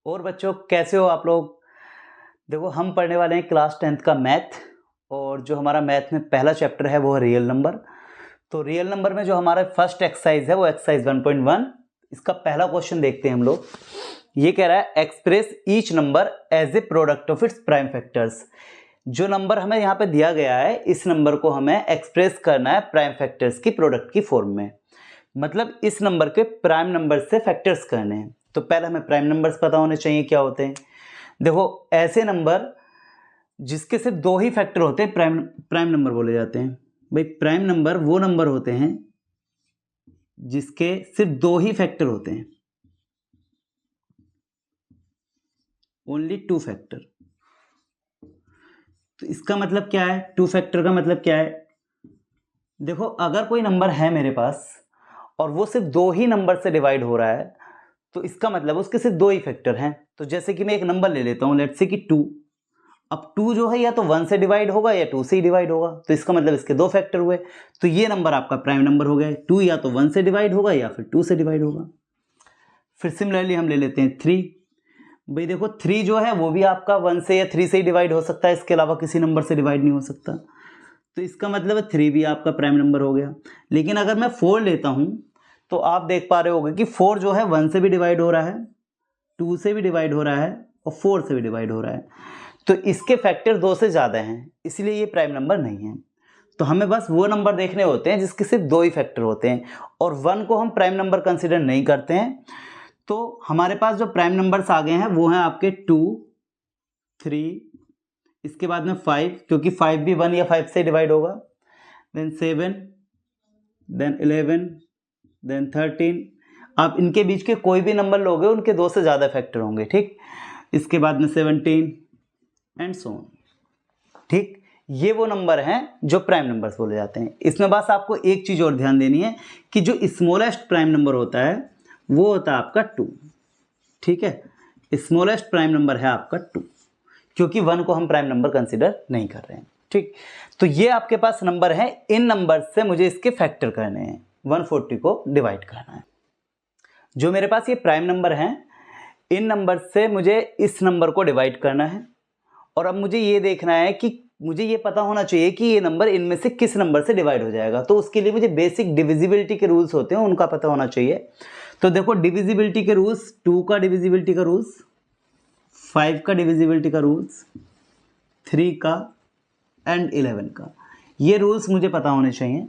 और बच्चों कैसे हो आप लोग। देखो हम पढ़ने वाले हैं क्लास 10th का मैथ, और जो हमारा मैथ में पहला चैप्टर है वो है रियल नंबर। तो रियल नंबर में जो हमारा फर्स्ट एक्सरसाइज है वो एक्सरसाइज 1.1। इसका पहला क्वेश्चन देखते हैं हम लोग। ये कह रहा है express each number as a product of its prime factors. जो नंबर हमें यहाँ पे दिया गया है इस नंबर को हमें एक्सप्रेस करना है प्राइम फैक्टर्स की प्रोडक्ट की फॉर्म में, मतलब इस नंबर के प्राइम नंबर से फैक्टर्स करने हैं। तो पहले हमें प्राइम नंबर्स पता होने चाहिए क्या होते हैं। देखो ऐसे नंबर जिसके सिर्फ दो ही फैक्टर होते हैं प्राइम नंबर बोले जाते हैं। भाई प्राइम नंबर वो नंबर होते हैं जिसके सिर्फ दो ही फैक्टर होते हैं, ओनली टू फैक्टर। तो इसका मतलब क्या है, टू फैक्टर का मतलब क्या है। देखो अगर कोई नंबर है मेरे पास और वो सिर्फ दो ही नंबर से डिवाइड हो रहा है तो इसका मतलब उसके सिर्फ दो ही फैक्टर हैं। तो जैसे कि मैं एक नंबर ले लेता हूं, लेट्स से कि 2। अब 2 जो है या तो 1 से डिवाइड होगा या 2 से ही डिवाइड होगा, तो इसका मतलब इसके दो फैक्टर हुए। तो ये नंबर आपका प्राइम नंबर हो गया। 2 या तो 1 से डिवाइड होगा या फिर 2 से डिवाइड होगा। फिर सिमिलरली हम ले लेते हैं 3। भाई देखो 3 जो है वो भी आपका 1 से या 3 से ही डिवाइड हो सकता है, इसके अलावा किसी नंबर से डिवाइड नहीं हो सकता। तो इसका मतलब है 3 भी आपका प्राइम नंबर हो गया। लेकिन अगर मैं 4 लेता हूं तो आप देख पा रहे होगे कि 4 जो है 1 से भी डिवाइड हो रहा है, 2 से भी डिवाइड हो रहा है और 4 से भी डिवाइड हो रहा है। तो इसके फैक्टर 2 से ज़्यादा हैं, इसलिए ये प्राइम नंबर नहीं है। तो हमें बस वो नंबर देखने होते हैं जिसके सिर्फ दो ही फैक्टर होते हैं, और 1 को हम प्राइम नंबर कंसिडर नहीं करते हैं। तो हमारे पास जो प्राइम नंबर्स आ गए हैं वो हैं आपके 2, 3, इसके बाद में 5, क्योंकि 5 भी 1 या 5 से डिवाइड होगा, देन 7, देन 11, देन 13। आप इनके बीच के कोई भी नंबर लोगे उनके 2 से ज़्यादा फैक्टर होंगे, ठीक। इसके बाद में 17 एंड सो ऑन, ठीक। ये वो नंबर हैं जो प्राइम नंबर्स बोले जाते हैं। इसमें बस आपको एक चीज़ और ध्यान देनी है कि जो स्मॉलेस्ट प्राइम नंबर होता है वो होता है आपका 2, ठीक है। स्मॉलेस्ट प्राइम नंबर है आपका 2, क्योंकि 1 को हम प्राइम नंबर कंसिडर नहीं कर रहे हैं, ठीक। तो ये आपके पास नंबर है, इन नंबर से मुझे इसके फैक्टर करने हैं, 140 को डिवाइड करना है। जो मेरे पास ये प्राइम नंबर हैं इन नंबर से मुझे इस नंबर को डिवाइड करना है, और अब मुझे ये देखना है कि मुझे ये पता होना चाहिए कि ये नंबर इनमें से किस नंबर से डिवाइड हो जाएगा। तो उसके लिए मुझे बेसिक डिविजिबिलिटी के रूल्स होते हैं उनका पता होना चाहिए। तो देखो डिविजिबिलिटी के रूल्स, 2 का डिविजिबिलिटी का रूल्स, 5 का डिविजिबिलिटी का रूल्स, 3 का एंड 11 का, ये रूल्स मुझे पता होने चाहिए।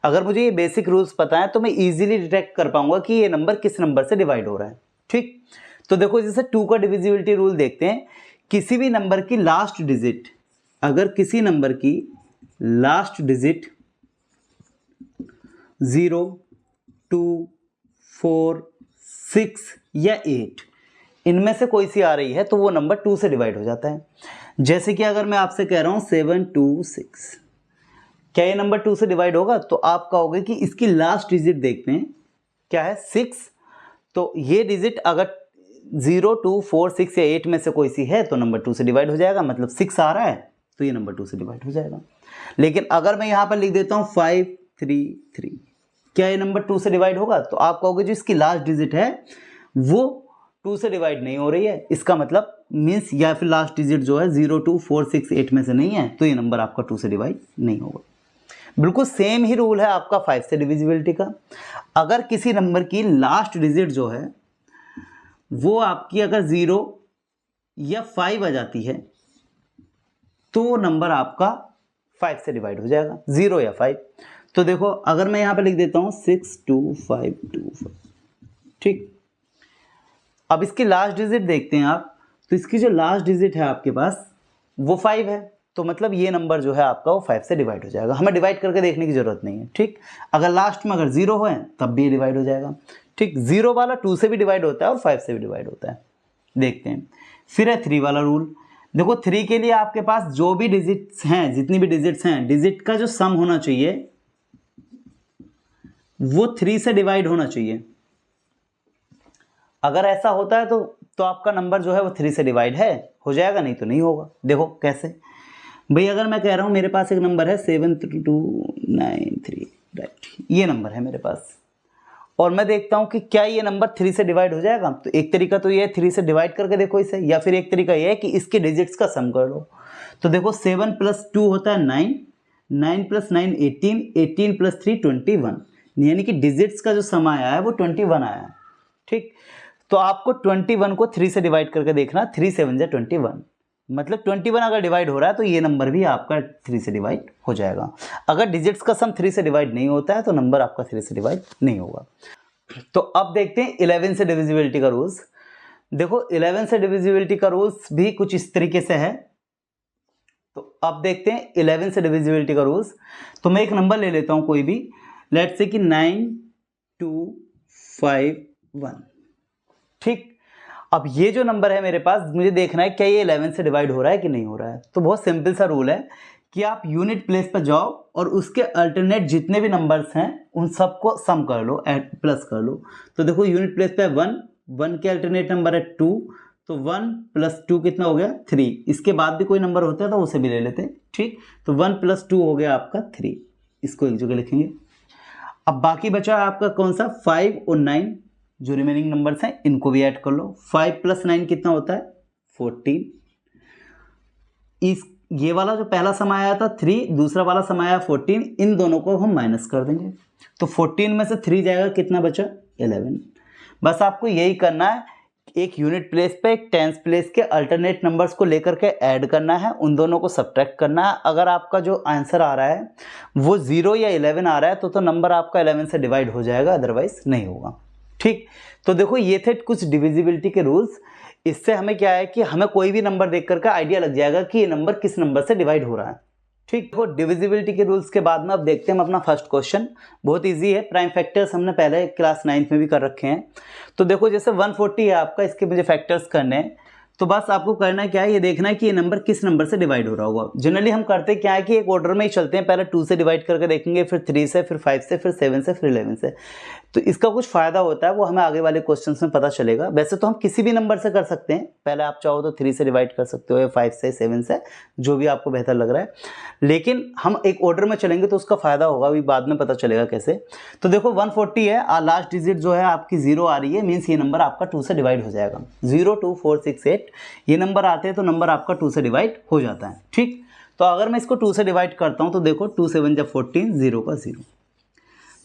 अगर मुझे ये बेसिक रूल्स पता है तो मैं इजीली डिटेक्ट कर पाऊंगा कि ये नंबर किस नंबर से डिवाइड हो रहा है, ठीक। तो देखो जैसे 2 का डिविजिबिलिटी रूल देखते हैं। किसी भी नंबर की लास्ट डिजिट, अगर किसी नंबर की लास्ट डिजिट 0, 2, 4, 6 या 8 इनमें से कोई सी आ रही है तो वो नंबर 2 से डिवाइड हो जाता है। जैसे कि अगर मैं आपसे कह रहा हूँ 7, 2, 6, क्या ये नंबर 2 से डिवाइड होगा? तो आप कहोगे कि इसकी लास्ट डिजिट देखते हैं क्या है, 6। तो ये डिजिट अगर 0, 2, 4, 6 या 8 में से कोई सी है तो नंबर 2 से डिवाइड हो जाएगा, मतलब 6 आ रहा है तो ये नंबर 2 से डिवाइड हो जाएगा। लेकिन अगर मैं यहाँ पर लिख देता हूँ 5, 3, 3, क्या ये नंबर 2 से डिवाइड होगा? तो आप कहोगे जो इसकी लास्ट डिजिट है वो 2 से डिवाइड नहीं हो रही है, इसका मतलब मीन्स या फिर लास्ट डिजिट जो है 0, 2, 4, 6, 8 में से नहीं है, तो ये नंबर आपका 2 से डिवाइड नहीं होगा। बिल्कुल सेम ही रूल है आपका 5 से डिविजिबिलिटी का। अगर किसी नंबर की लास्ट डिजिट जो है वो आपकी अगर 0 या 5 आ जाती है तो वो नंबर आपका 5 से डिवाइड हो जाएगा, 0 या 5। तो देखो अगर मैं यहाँ पे लिख देता हूँ 6, 2, 5, 2, 5, ठीक। अब इसकी लास्ट डिजिट देखते हैं आप, तो इसकी जो लास्ट डिजिट है आपके पास वो 5 है, तो मतलब ये नंबर जो है आपका वो 5 से डिवाइड हो जाएगा। हमें डिवाइड करके देखने की जरूरत नहीं है, ठीक। अगर लास्ट में अगर 0 है तब भी डिवाइड हो जाएगा, ठीक। 0 वाला 2 से भी डिवाइड होता है और 5 से भी डिवाइड होता है। देखते हैं फिर है 3 वाला रूल। देखो 3 के लिए आपके पास जो भी डिजिट्स हैं, जितनी भी डिजिट्स हैं, डिजिट का जो सम होना चाहिए वो 3 से डिवाइड होना चाहिए। अगर ऐसा होता है तो आपका नंबर जो है वो 3 से डिवाइड हो जाएगा, नहीं तो नहीं होगा। देखो कैसे भाई, अगर मैं कह रहा हूँ मेरे पास एक नंबर है 7, 2, 9, 3, राइट, ये नंबर है मेरे पास, और मैं देखता हूँ कि क्या ये नंबर 3 से डिवाइड हो जाएगा। तो एक तरीका तो ये है 3 से डिवाइड करके देखो इसे, या फिर एक तरीका ये है कि इसके डिजिट्स का सम कर लो। तो देखो 7 + 2 होता है 9, 9 + 9 18, 18 + 3 21, यानी कि डिजिट्स का जो सम आया है वो 21 आया है। ठीक, तो आपको 21 को 3 से डिवाइड करके देखना, 3 7 जा 21, मतलब 21 अगर डिवाइड हो रहा है तो ये नंबर भी आपका 3 से डिवाइड हो जाएगा। अगर डिजिट्स का सम 3 से डिवाइड नहीं होता है तो नंबर आपका 3 से डिवाइड नहीं होगा। तो अब देखते हैं 11 से डिविजिबिलिटी का रूल्स। देखो 11 से डिविजिबिलिटी का रूल्स भी कुछ इस तरीके से है। तो अब देखते हैं 11 से डिविजिबिलिटी का रूल्स। तो मैं एक नंबर ले लेता हूं कोई भी, लेट्स से कि 9251। ठीक, अब ये जो नंबर है मेरे पास, मुझे देखना है क्या ये 11 से डिवाइड हो रहा है कि नहीं हो रहा है। तो बहुत सिंपल सा रूल है कि आप यूनिट प्लेस पर जाओ और उसके अल्टरनेट जितने भी नंबर्स हैं उन सबको सम कर लो, ऐड प्लस कर लो। तो देखो यूनिट प्लेस पे 1 के अल्टरनेट नंबर है 2, तो 1 + 2 कितना हो गया 3। इसके बाद भी कोई नंबर होता है तो उसे भी ले लेते हैं। ठीक, तो 1 + 2 हो गया आपका 3, इसको एक जगह लिखेंगे। अब बाकी बचा आपका कौन सा 5 और 9, जो रिमेनिंग नंबर्स हैं इनको भी ऐड कर लो। 5 + 9 कितना होता है 14। इस ये वाला जो पहला सम आया था 3, दूसरा वाला सम आया 14, इन दोनों को हम माइनस कर देंगे। तो 14 में से 3 जाएगा, कितना बचा 11। बस आपको यही करना है, एक यूनिट प्लेस पे एक टेंस प्लेस के अल्टरनेट नंबर्स को लेकर के ऐड करना है, उन दोनों को सब्ट्रैक्ट करना है। अगर आपका जो आंसर आ रहा है वो 0 या 11 आ रहा है तो नंबर आपका 11 से डिवाइड हो जाएगा, अदरवाइज नहीं होगा। ठीक, तो देखो ये थे कुछ डिविजिबिलिटी के रूल्स। इससे हमें क्या है कि हमें कोई भी नंबर देख करके आइडिया लग जाएगा कि ये नंबर किस नंबर से डिवाइड हो रहा है। ठीक, देखो डिविजिबिलिटी के रूल्स के बाद में अब देखते हैं हम अपना फर्स्ट क्वेश्चन। बहुत इजी है, प्राइम फैक्टर्स हमने पहले क्लास 9th में भी कर रखे हैं। तो देखो जैसे 140 है आपका, इसके मुझे फैक्टर्स करने हैं। तो बस आपको करना क्या है, ये देखना है कि ये नंबर किस नंबर से डिवाइड हो रहा होगा। जनरली हम करते क्या है कि एक ऑर्डर में ही चलते हैं, पहले 2 से डिवाइड करके देखेंगे, फिर 3 से, फिर 5 से, फिर 7 से, फिर 11 से। तो इसका कुछ फायदा होता है, वो हमें आगे वाले क्वेश्चंस में पता चलेगा। वैसे तो हम किसी भी नंबर से कर सकते हैं, पहले आप चाहो तो 3 से डिवाइड कर सकते हो, या 5 से, 7 से, जो भी आपको बेहतर लग रहा है। लेकिन हम एक ऑर्डर में चलेंगे तो उसका फायदा होगा, अभी बाद में पता चलेगा कैसे। तो देखो 140 है, लास्ट डिजिट जो है आपकी 0 आ रही है, मीन्स ये नंबर आपका 2 से डिवाइड हो जाएगा। 0 2 4 6 8 ये नंबर आते हैं तो नंबर आपका 2 से डिवाइड हो जाता है। ठीक, तो अगर मैं इसको 2 से डिवाइड करता हूं तो देखो 2 7 जा 14, 0 का 0।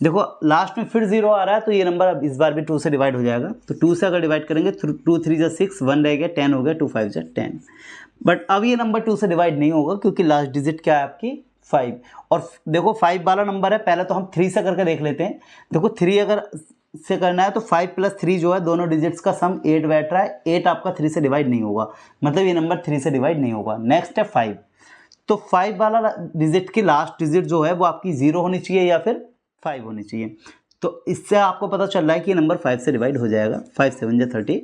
देखो लास्ट में फिर 0 आ रहा है तो ये नंबर अब इस बार भी 2 से डिवाइड हो जाएगा। तो 2 से अगर डिवाइड करेंगे 2 3 जा 6, 1 रह गया, 10 हो गया, 2 5 जा 10। बट अब ये नंबर 2 से डिवाइड नहीं होगा क्योंकि लास्ट डिजिट क्या है आपकी 5। और देखो 5 वाला नंबर है, पहले तो हम 3 से करके देख लेते हैं। देखो 3 अगर से करना है तो 5 + 3 जो है दोनों डिजिट्स का सम 8 बैठ रहा है, 8 आपका 3 से डिवाइड नहीं होगा, मतलब ये नंबर 3 से डिवाइड नहीं होगा। नेक्स्ट है 5, तो 5 वाला डिजिट की लास्ट डिजिट जो है वो आपकी 0 होनी चाहिए या फिर 5 होनी चाहिए। तो इससे आपको पता चल रहा है कि ये नंबर 5 से डिवाइड हो जाएगा। 5 7 जा 35,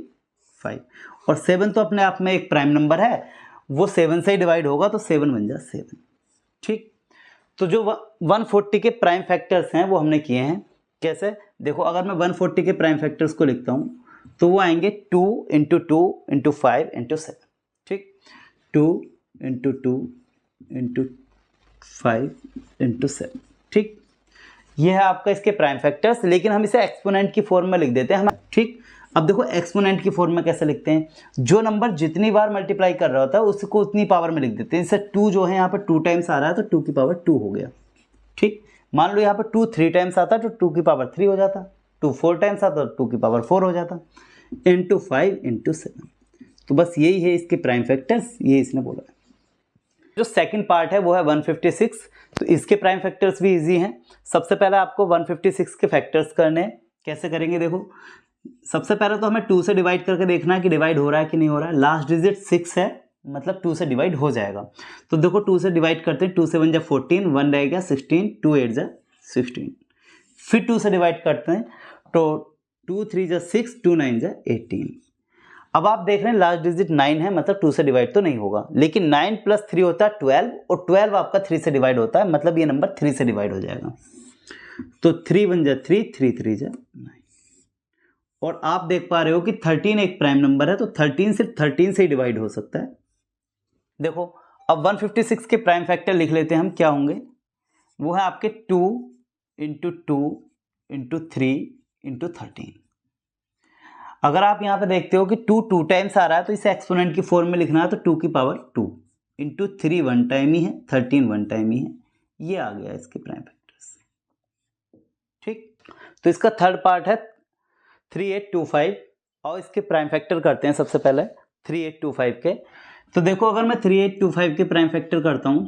और 7 तो अपने आप में एक प्राइम नंबर है, वो 7 से ही डिवाइड होगा, तो 7 बन जा 7। ठीक, तो जो 140 के प्राइम फैक्टर्स हैं वो हमने किए हैं। कैसे, देखो अगर मैं 140 के प्राइम फैक्टर्स को लिखता हूँ तो वो आएंगे 2 × 2 × 5 × 7। ठीक, 2 × 2 × 5 × 7। ठीक, ये है आपका इसके प्राइम फैक्टर्स, लेकिन हम इसे एक्सपोनेंट की फॉर्म में लिख देते हैं हम। ठीक, अब देखो एक्सपोनेंट की फॉर्म में कैसे लिखते हैं, जो नंबर जितनी बार मल्टीप्लाई कर रहा होता है उसको उतनी पावर में लिख देते हैं। जैसे 2 जो है यहाँ पर 2 टाइम्स आ रहा है तो 2 की पावर 2 हो गया। ठीक, मान लो यहाँ पर 2 3 टाइम्स आता तो 2 की पावर 3 हो जाता, 2 4 टाइम्स आता तो 2 की पावर 4 हो जाता, × 5 × 7। तो बस यही है इसके प्राइम फैक्टर्स, ये इसने बोला है। जो सेकंड पार्ट है वो है 156। तो इसके प्राइम फैक्टर्स भी इजी हैं। सबसे पहले आपको 156 के फैक्टर्स करने हैं। कैसे करेंगे, देखो सबसे पहले तो हमें 2 से डिवाइड करके देखना है कि डिवाइड हो रहा है कि नहीं हो रहा है। लास्ट डिजिट 6 है, मतलब 2 से डिवाइड हो जाएगा। तो देखो 2 से डिवाइड करते हैं, 2 7 जा 14, 1 रह गया 16, 2 8 जा 16। फिर 2 से डिवाइड करते हैं तो 2 3 जा 6, 2 9 जा 18। अब आप देख रहे हैं लास्ट डिजिट 9 है, मतलब 2 से डिवाइड तो नहीं होगा, लेकिन 9 + 3 होता है 12, और 12 आपका 3 से डिवाइड होता है, मतलब ये नंबर 3 से डिवाइड हो जाएगा। तो 3 1 जा 3, 3 3 जा 9। और आप देख पा रहे हो कि 13 एक प्राइम नंबर है, तो 13 सिर्फ 13 से ही डिवाइड हो सकता है। देखो अब 156 के प्राइम फैक्टर लिख लेते हैं हम, क्या होंगे, वो है आपके 2 × 2 × 3 इंटू 13। अगर आप यहाँ पे देखते हो कि 2 2 टाइम्स आ रहा है तो इसे एक्सपोनेंट की फॉर्म में लिखना है, तो 2 की पावर 2 इंटू 3 1 टाइम ही है, 13 1 टाइम ही है। ये आ गया इसके प्राइम फैक्टर्स। ठीक, तो इसका थर्ड पार्ट है 3825 और इसके प्राइम फैक्टर करते हैं सबसे पहले 3825 के। तो देखो अगर मैं 3825 के प्राइम फैक्टर करता हूं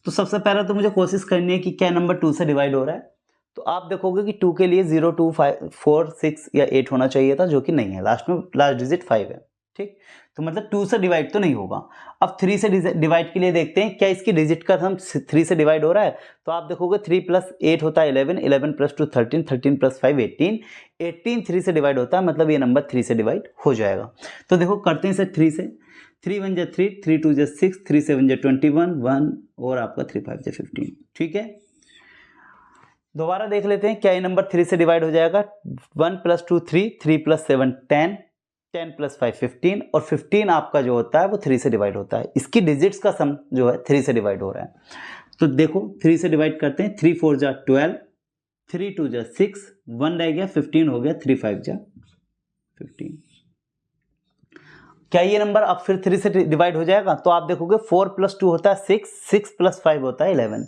तो सबसे पहले तो मुझे कोशिश करनी है कि क्या नंबर 2 से डिवाइड हो रहा है। तो आप देखोगे कि 2 के लिए 0 2 5 4 6 या 8 होना चाहिए था, जो कि नहीं है, लास्ट डिजिट 5 है। ठीक, तो मतलब 2 से डिवाइड तो नहीं होगा। अब 3 से डिवाइड के लिए देखते हैं क्या इसकी डिजिट का सम 3 से डिवाइड हो रहा है। तो आप देखोगे 3 प्लस 8 होता है 11, 11 प्लस 2 13, 13 प्लस 5 18, 18 3 से डिवाइड होता है, मतलब ये नंबर 3 से डिवाइड हो जाएगा। तो देखो करते हैं इसे 3 से, 3 1 जा 3, 3 2 जा 6, 3 7 जा 21, 1 और आपका 3 5 जा 15। ठीक है, दोबारा देख लेते हैं क्या ये नंबर 3 से डिवाइड हो जाएगा। 1 प्लस 2 3, 3 प्लस 7 10, 10 प्लस 5 15 और 15 आपका जो होता है वो 3 से डिवाइड होता है। इसकी डिजिट्स का सम जो है 3 से डिवाइड हो रहा है। तो देखो 3 से डिवाइड करते हैं, 3 4 जा 12, 3 2 जा 6, 1 रह गया, 15 हो गया, 3 5 जा 15। क्या ये नंबर अब फिर 3 से डिवाइड हो जाएगा? तो आप देखोगे 4 प्लस 2 होता है 6, 6 प्लस 5 होता है 11।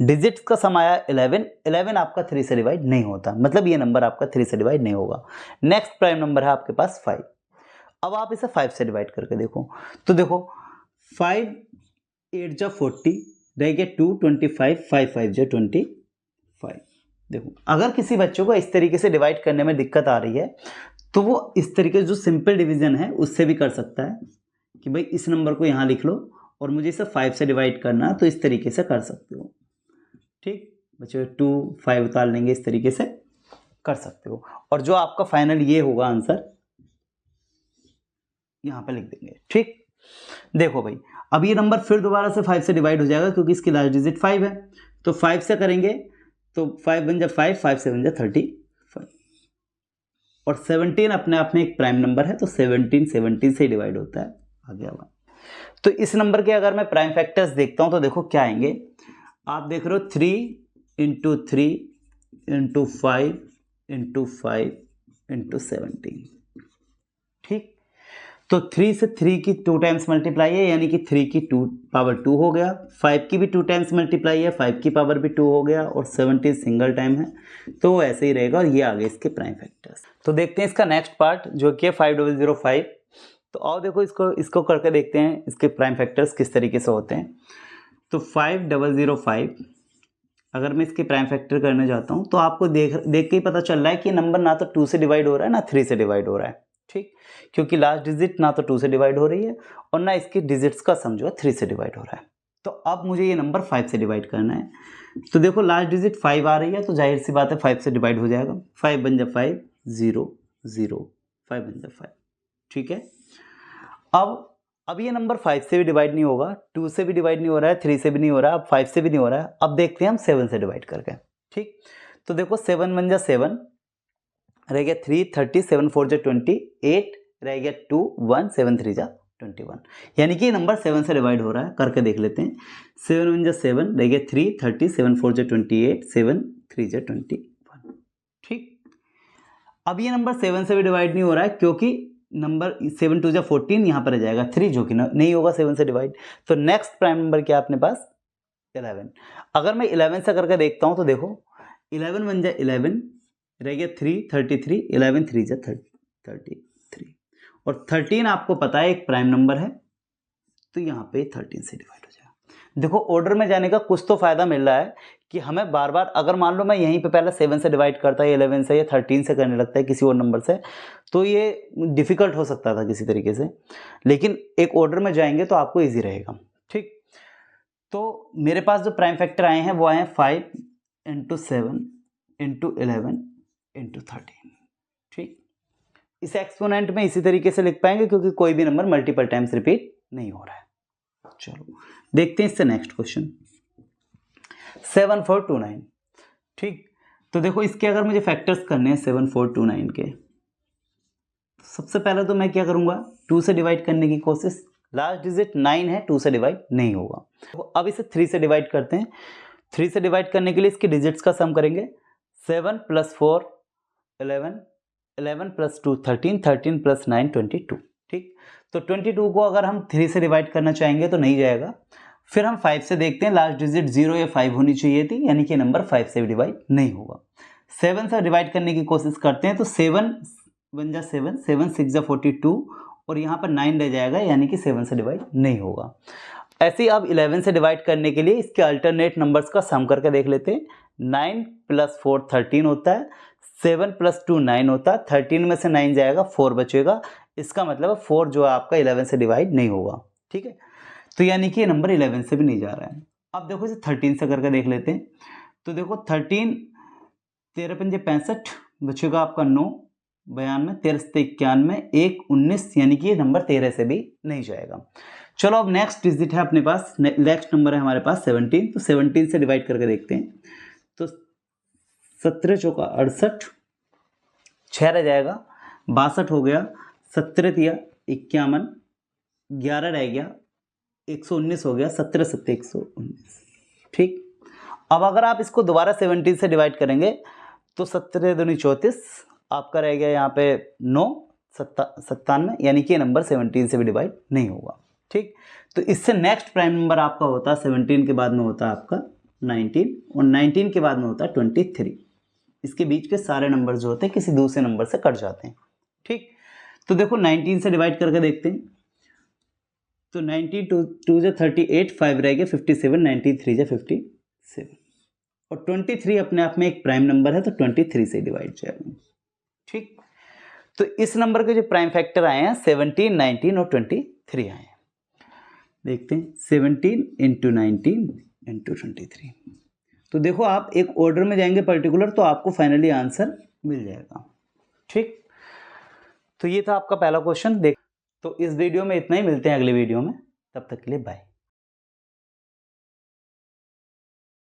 डिजिट्स का सम आया 11, 11 आपका 3 से डिवाइड नहीं होता, मतलब ये नंबर आपका 3 से डिवाइड नहीं होगा। नेक्स्ट प्राइम नंबर है आपके पास 5। अब आप इसे 5 से डिवाइड करके देखो, तो देखो 5 8 जा 40 रह गया 2 25, 5 5 जा 25। देखो अगर किसी बच्चों को इस तरीके से डिवाइड करने में दिक्कत आ रही है तो वो इस तरीके से जो सिंपल डिवीजन है उससे भी कर सकता है कि भाई इस नंबर को यहाँ लिख लो और मुझे इसे 5 से डिवाइड करना है, तो इस तरीके से कर सकते हो। ठीक बच्चों, 2 5 उतार लेंगे, इस तरीके से कर सकते हो और जो आपका फाइनल ये होगा आंसर यहाँ पे लिख देंगे। ठीक, देखो भाई अब ये नंबर फिर दोबारा से 5 से डिवाइड हो जाएगा क्योंकि इसकी लास्ट डिजिट 5 है। तो 5 से करेंगे तो 5 बन जा 5, 5 से बन जा 35 और 17 अपने आप में एक प्राइम नंबर है, तो 17 से डिवाइड होता है, आ गया 1। तो इस नंबर के अगर मैं प्राइम फैक्टर्स देखता हूं तो देखो क्या आएंगे। आप देख रहे हो 3 इंटू 3 इंटू 5 इंटू 5 इंटू 17। ठीक, तो 3 से 3 की 2 टाइम्स मल्टीप्लाई है, यानी कि 3 की 2 पावर 2 हो गया, 5 की भी 2 टाइम्स मल्टीप्लाई है, 5 की पावर भी 2 हो गया और 17 सिंगल टाइम है, तो वो ऐसे ही रहेगा और ये आ गए इसके प्राइम फैक्टर्स। तो देखते हैं इसका नेक्स्ट पार्ट जो कि है 5005। तो आओ देखो इसको करके देखते हैं इसके प्राइम फैक्टर्स किस तरीके से होते हैं। तो 5005 अगर मैं इसके प्राइम फैक्टर करने जाता हूँ तो आपको देख के ही पता चल रहा है कि नंबर ना तो 2 से डिवाइड हो रहा है ना 3 से डिवाइड हो रहा है। ठीक, क्योंकि लास्ट डिजिट ना तो 2 से डिवाइड हो रही है और ना इसकी डिजिट्स का सम जो है 3 से डिवाइड हो रहा है। तो अब मुझे ये नंबर 5 से डिवाइड करना है। तो देखो लास्ट डिजिट 5 आ रही है, तो जाहिर सी बात है 5 से डिवाइड हो जाएगा। 5 बन जा 5 0 0, 5 बन जा 5। ठीक है, अब ये नंबर 5 से भी डिवाइड नहीं होगा, 2 से भी डिवाइड नहीं हो रहा है, 3 से भी नहीं हो रहा है, अब 5 से भी नहीं हो रहा है। अब देखते हैं हम 7 से डिवाइड करके। ठीक, तो देखो 7 बन जा 7 रह गया 3 30, 7 4 जा 28 रह गया 2 1, 7 3 जा 21, यानी कि नंबर 7 से डिवाइड हो रहा है। करके देख लेते हैं। 7 1 जा 7 रह गया 3 30, 7 4 जा 28, 7 3 जा 21। ठीक, अब ये नंबर 7 से भी डिवाइड नहीं हो रहा है क्योंकि नंबर 7 2 जा 14 यहाँ पर आ जाएगा 3, जो कि नहीं होगा 7 से डिवाइड। तो नेक्स्ट प्राइम नंबर क्या अपने पास 11। अगर मैं 11 से करके देखता हूँ तो देखो 11 बन जा 11 रह गया 3 33, 11 3 जा 33 और 13 आपको पता है एक प्राइम नंबर है, तो यहाँ पे 13 से डिवाइड हो जाएगा। देखो ऑर्डर में जाने का कुछ तो फायदा मिल रहा है कि हमें बार बार, अगर मान लो मैं यहीं पे पहले 7 से डिवाइड करता है 11 से या 13 से करने लगता है किसी और नंबर से, तो ये डिफिकल्ट हो सकता था किसी तरीके से, लेकिन एक ऑर्डर में जाएंगे तो आपको ईजी रहेगा। ठीक, तो मेरे पास जो प्राइम फैक्टर आए हैं वो आए हैं 5 इंटू 7 इंटू 11 इंटू 13। ठीक, इस एक्सपोनेंट में इसी तरीके से लिख पाएंगे क्योंकि कोई भी नंबर मल्टीपल टाइम्स रिपीट नहीं हो रहा है। चलो देखते हैं इससे नेक्स्ट क्वेश्चन 7429। ठीक, तो देखो इसके अगर मुझे फैक्टर्स करने हैं 7429 के, सबसे पहले तो मैं क्या करूंगा 2 से डिवाइड करने की कोशिश। लास्ट डिजिट 9 है, 2 से डिवाइड नहीं होगा। तो अब इसे 3 से डिवाइड करते हैं। 3 से डिवाइड करने के लिए इसके डिजिट्स का सम करेंगे। 7 + 4 11, 11 + 2 13, 13 + 9 22। ठीक, तो 22 को अगर हम 3 से डिवाइड करना चाहेंगे तो नहीं जाएगा। फिर हम 5 से देखते हैं, लास्ट डिजिट 0 या 5 होनी चाहिए थी, यानी कि नंबर 5 से भी डिवाइड नहीं होगा। 7 से डिवाइड करने की कोशिश करते हैं तो 7 1 जा 7, 7 6 जा 42 और यहाँ पर 9 रह जाएगा, यानी कि 7 से डिवाइड नहीं होगा। ऐसे ही अब 11 से डिवाइड करने के लिए इसके अल्टरनेट नंबर्स का सम करके देख लेते हैं। 9 + 4 13 होता है, 7 + 2 9 होता है, 13 में से 9 जाएगा, 4 बचेगा। इसका मतलब 4 जो है आपका 11 से डिवाइड नहीं होगा। ठीक है, तो यानी कि ये नंबर 11 से भी नहीं जा रहा है। अब देखो इसे 13 से करके देख लेते हैं। तो देखो 13 13 पंजे 65 बचेगा आपका 9, 92 13 से 91 1 19, यानी कि ये नंबर 13 से भी नहीं जाएगा। चलो अब नेक्स्ट डिजिट है अपने पास, नेक्स्ट नंबर है हमारे पास 17। तो 17 से डिवाइड करके देखते हैं। तो 17 चौका 68, 6 रह जाएगा, 62 हो गया, 17 तिया 51, 11 रह गया, 119 हो गया, 17 7 119। ठीक, अब अगर आप इसको दोबारा 17 से डिवाइड करेंगे तो 17 दूनी 34, आपका रह गया यहाँ पे 9 97, यानी कि ये नंबर 17 से भी डिवाइड नहीं होगा। ठीक, तो इससे नेक्स्ट प्राइम नंबर आपका होता है 17 के बाद में होता है आपका 19 और 19 के बाद में होता है 23। इसके बीच के सारे नंबर जो होते हैं किसी दूसरे नंबर से कट जाते हैं। ठीक, तो देखो 19 से डिवाइड करके देखते हैं। तो 19 2 जा 38, 5 रह गया 57, 93 जा 57 और 23 अपने आप में एक प्राइम नंबर है, तो 23 से डिवाइड जाएगा। ठीक, तो इस नंबर के जो प्राइम फैक्टर आए हैं 17, 19 और 23 आए हैं। देखते हैं 17 × 19 × 23। तो देखो आप एक ऑर्डर में जाएंगे पर्टिकुलर, तो आपको फाइनली आंसर मिल जाएगा। ठीक, तो ये था आपका पहला क्वेश्चन। देख, तो इस वीडियो में इतना ही, मिलते हैं अगले वीडियो में, तब तक के लिए बाय।